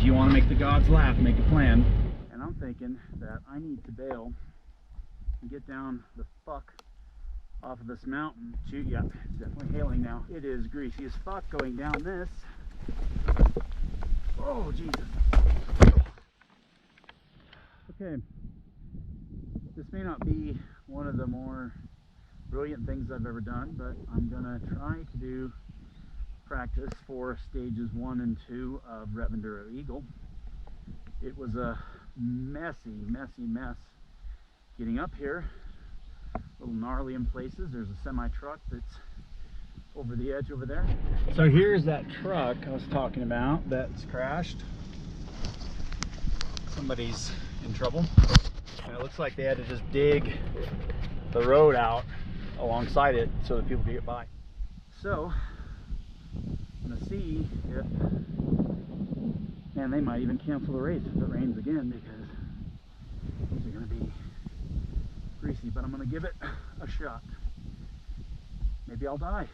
if you want to make the gods laugh, make a plan. And I'm thinking that I need to bail and get down the fuck off of this mountain. Shoot, yeah, it's definitely hailing now. It is greasy as fuck going down this. Oh, Jesus. Okay, this may not be one of the more brilliant things I've ever done, but I'm gonna try to do practice for stages 1 and 2 of Enduro Eagle. It was a messy mess getting up here. A little gnarly in places. There's a semi truck that's over the edge over there. So here's that truck I was talking about that's crashed. Somebody's in trouble, and it looks like they had to just dig the road out alongside it so that people could get by. So I'm gonna see if, man, they might even cancel the race if it rains again, because these are gonna be greasy, but I'm gonna give it a shot. Maybe I'll die,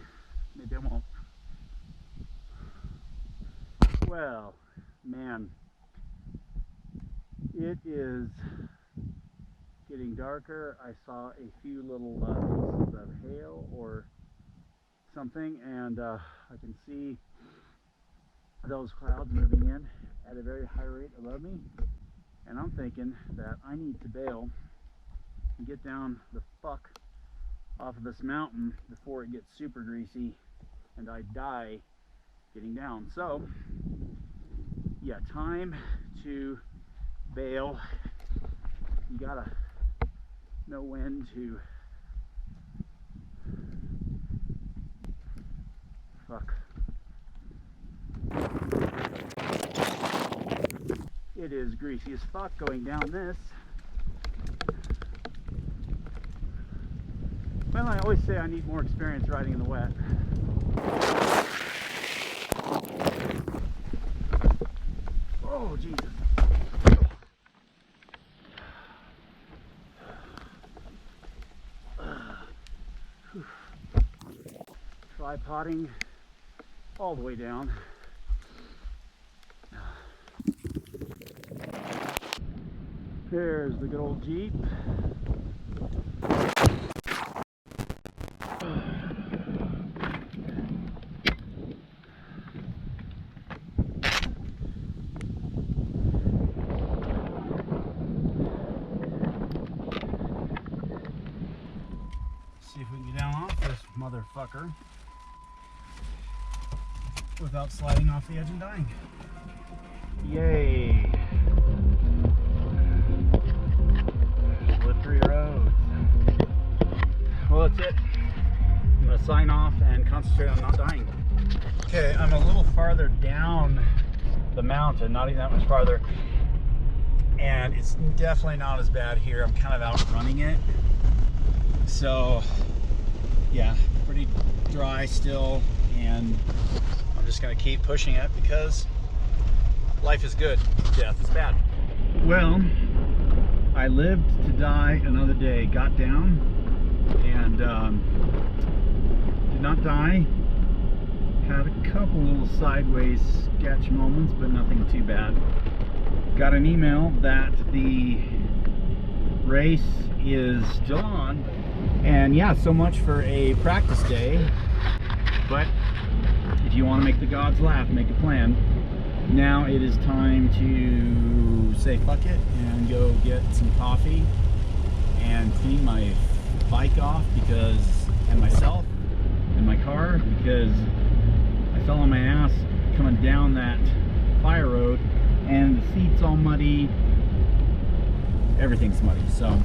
maybe I won't. Well, man, it is getting darker. I saw a few little pieces of hail or something, and I can see those clouds moving in at a very high rate above me. And I'm thinking that I need to bail and get down the fuck off of this mountain before it gets super greasy and I die getting down. So yeah, time to bail. You gotta know when to fuck. It is greasy as fuck going down this. Well, I always say I need more experience riding in the wet. Oh, Jesus. Tripoding all the way down. There's the good old Jeep. See if we can get down off this motherfucker without sliding off the edge and dying. Yay! Slippery roads. Well, that's it. I'm gonna sign off and concentrate on not dying. Okay, I'm a little farther down the mountain, not even that much farther, and it's definitely not as bad here. I'm kind of outrunning it. So yeah, pretty dry still, and I'm just gonna keep pushing it because life is good, death is bad. Well, I lived to die another day. Got down and did not die. Had a couple little sideways sketch moments, but nothing too bad. Got an email that the race is still on, and yeah, so much for a practice day. But if you want to make the gods laugh, make a plan. Now it is time to say fuck it and go get some coffee and clean my bike off, because, and myself and my car, because I fell on my ass coming down that fire road and the seat's all muddy, everything's muddy. So